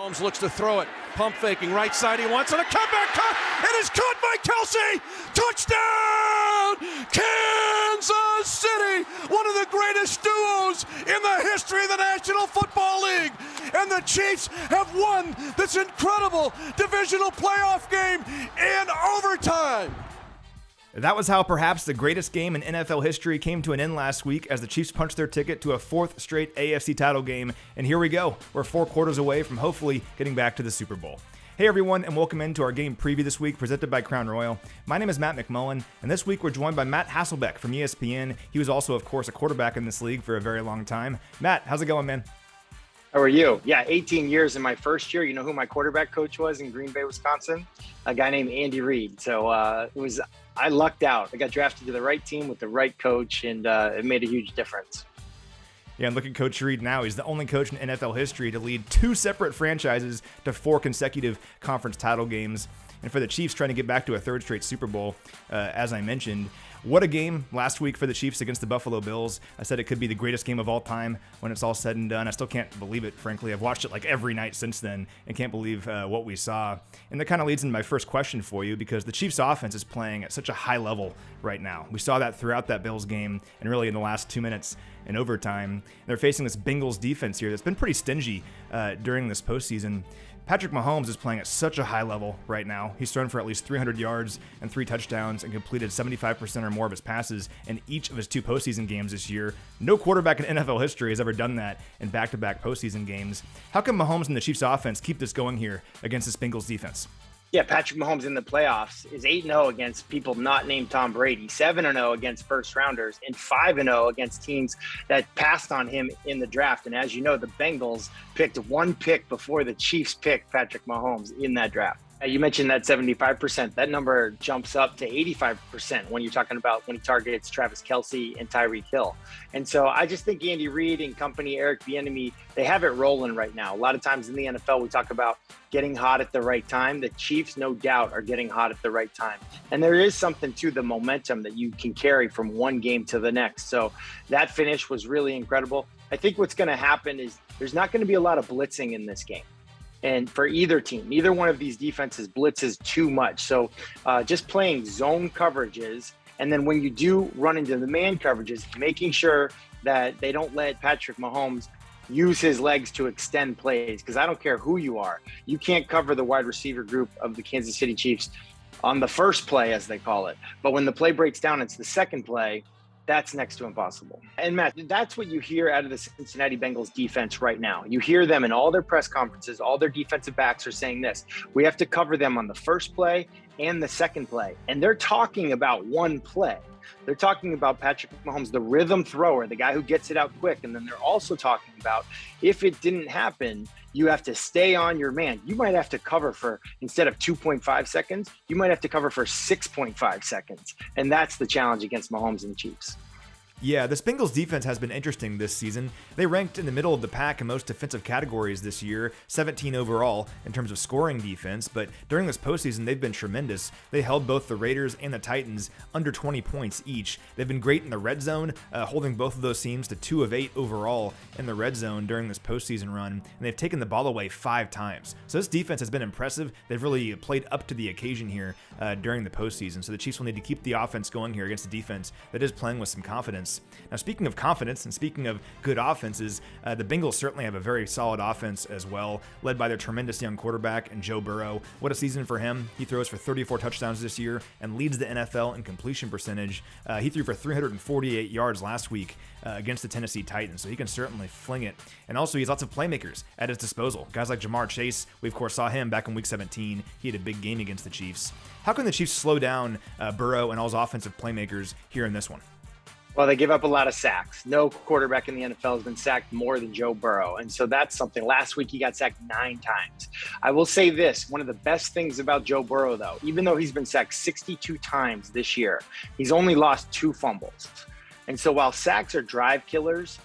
Mahomes looks to throw it. Pump faking, right side, he wants it. A comeback cut. It is caught by Kelsey. Touchdown, Kansas City. One of the greatest duos in the history of the National Football League. And the Chiefs have won this incredible divisional playoff game in overtime. That was how perhaps the greatest game in NFL history came to an end last week as the Chiefs punched their ticket to a fourth straight AFC title game. And here we go. We're 4 quarters away from hopefully getting back to the Super Bowl. Hey everyone, and welcome into our game preview this week presented by Crown Royal. My name is Matt McMullen, and this week we're joined by Matt Hasselbeck from ESPN. He was also, of course, a quarterback in this league for a very long time. Matt, how's it going, man? How are you? Yeah, 18 years in my first year. You know who my quarterback coach was in Green Bay, Wisconsin? A guy named Andy Reid. So I lucked out. I got drafted to the right team with the right coach, and it made a huge difference. Yeah, and look at Coach Reid now. He's the only coach in NFL history to lead 2 separate franchises to 4 consecutive conference title games. And for the Chiefs trying to get back to a 3rd straight Super Bowl, as I mentioned. What a game last week for the Chiefs against the Buffalo Bills. I said it could be the greatest game of all time when it's all said and done. I still can't believe it, frankly. I've watched it like every night since then and can't believe what we saw. And that kind of leads into my first question for you because the Chiefs offense is playing at such a high level right now. We saw that throughout that Bills game and really in the last 2 minutes in overtime. They're facing this Bengals defense here that's been pretty stingy during this postseason. Patrick Mahomes is playing at such a high level right now. He's thrown for at least 300 yards and 3 touchdowns and completed 75% or more of his passes in each of his 2 postseason games this year. No quarterback in NFL history has ever done that in back-to-back postseason games. How can Mahomes and the Chiefs offense keep this going here against this Bengals defense? Yeah, Patrick Mahomes in the playoffs is 8-0 against people not named Tom Brady, 7-0 against first rounders, and 5-0 against teams that passed on him in the draft. And as you know, the Bengals picked 1 pick before the Chiefs picked Patrick Mahomes in that draft. You mentioned that 75%. That number jumps up to 85% when you're talking about when he targets Travis Kelce and Tyreek Hill. And so I just think Andy Reid and company, Eric Bieniemy, they have it rolling right now. A lot of times in the NFL, we talk about getting hot at the right time. The Chiefs, no doubt, are getting hot at the right time. And there is something to the momentum that you can carry from one game to the next. So that finish was really incredible. I think what's going to happen is there's not going to be a lot of blitzing in this game. And for either team, neither one of these defenses blitzes too much. So just playing zone coverages. And then when you do run into the man coverages, making sure that they don't let Patrick Mahomes use his legs to extend plays. Because I don't care who you are. You can't cover the wide receiver group of the Kansas City Chiefs on the first play, as they call it. But when the play breaks down, it's the second play. That's next to impossible. And Matt, that's what you hear out of the Cincinnati Bengals defense right now. You hear them in all their press conferences, all their defensive backs are saying this. We have to cover them on the first play and the second play. And they're talking about one play. They're talking about Patrick Mahomes, the rhythm thrower, the guy who gets it out quick. And then they're also talking about if it didn't happen, you have to stay on your man. You might have to cover for, instead of 2.5 seconds, you might have to cover for 6.5 seconds. And that's the challenge against Mahomes and the Chiefs. Yeah, this Bengals defense has been interesting this season. They ranked in the middle of the pack in most defensive categories this year, 17 overall in terms of scoring defense, but during this postseason, they've been tremendous. They held both the Raiders and the Titans under 20 points each. They've been great in the red zone, holding both of those teams to 2 of 8 overall in the red zone during this postseason run, and they've taken the ball away 5 times. So this defense has been impressive. They've really played up to the occasion here during the postseason, so the Chiefs will need to keep the offense going here against a defense that is playing with some confidence. Now, speaking of confidence and speaking of good offenses, the Bengals certainly have a very solid offense as well, led by their tremendous young quarterback and Joe Burrow. What a season for him. He throws for 34 touchdowns this year and leads the NFL in completion percentage. He threw for 348 yards last week against the Tennessee Titans, so he can certainly fling it. And also, he has lots of playmakers at his disposal. Guys like Jamar Chase, we of course saw him back in Week 17. He had a big game against the Chiefs. How can the Chiefs slow down Burrow and all his offensive playmakers here in this one? Well, they give up a lot of sacks. No quarterback in the NFL has been sacked more than Joe Burrow. And so that's something. Last week, he got sacked 9 times. I will say this, one of the best things about Joe Burrow, though, even though he's been sacked 62 times this year, he's only lost 2 fumbles. And so while sacks are drive killers,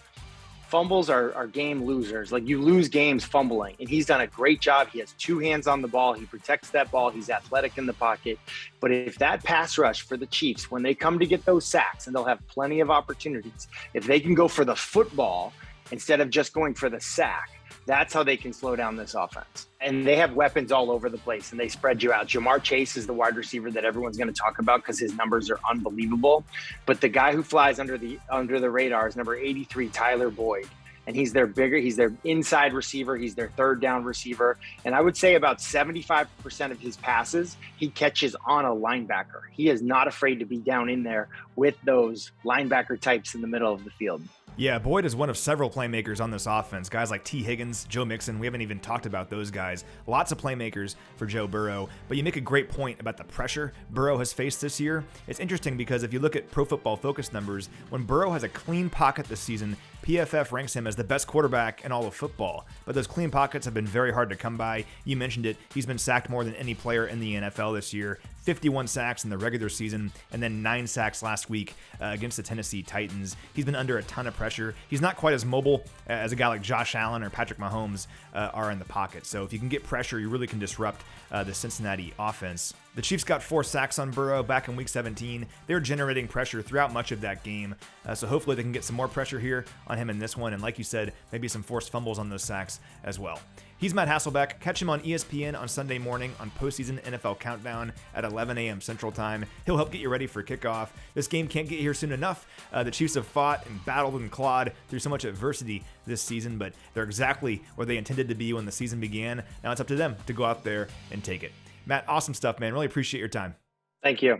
fumbles are game losers. Like, you lose games fumbling, and he's done a great job. He has 2 hands on the ball. He protects that ball. He's athletic in the pocket. But if that pass rush for the Chiefs, when they come to get those sacks, and they'll have plenty of opportunities, if they can go for the football instead of just going for the sack, That's how they can slow down this offense. And they have weapons all over the place, and they spread you out. Jamar Chase is the wide receiver that everyone's going to talk about because his numbers are unbelievable. But the guy who flies under the radar is number 83, Tyler Boyd. And he's their inside receiver. He's their third down receiver. And I would say about 75% of his passes, he catches on a linebacker. He is not afraid to be down in there with those linebacker types in the middle of the field. Yeah, Boyd is one of several playmakers on this offense. Guys like T. Higgins, Joe Mixon, we haven't even talked about those guys. Lots of playmakers for Joe Burrow. But you make a great point about the pressure Burrow has faced this year. It's interesting because if you look at Pro Football Focus numbers, when Burrow has a clean pocket this season, PFF ranks him as the best quarterback in all of football. But those clean pockets have been very hard to come by. You mentioned it. He's been sacked more than any player in the NFL this year. 51 sacks in the regular season, and then 9 sacks last week against the Tennessee Titans. He's been under a ton of pressure. He's not quite as mobile as a guy like Josh Allen or Patrick Mahomes are in the pocket. So if you can get pressure, you really can disrupt the Cincinnati offense. The Chiefs got 4 sacks on Burrow back in Week 17. They were generating pressure throughout much of that game. So hopefully they can get some more pressure here on him in this one. And like you said, maybe some forced fumbles on those sacks as well. He's Matt Hasselbeck. Catch him on ESPN on Sunday morning on postseason NFL Countdown at 11 a.m. Central Time. He'll help get you ready for kickoff. This game can't get here soon enough. The Chiefs have fought and battled and clawed through so much adversity this season, but they're exactly where they intended to be when the season began. Now it's up to them to go out there and take it. Matt, awesome stuff, man. Really appreciate your time. Thank you.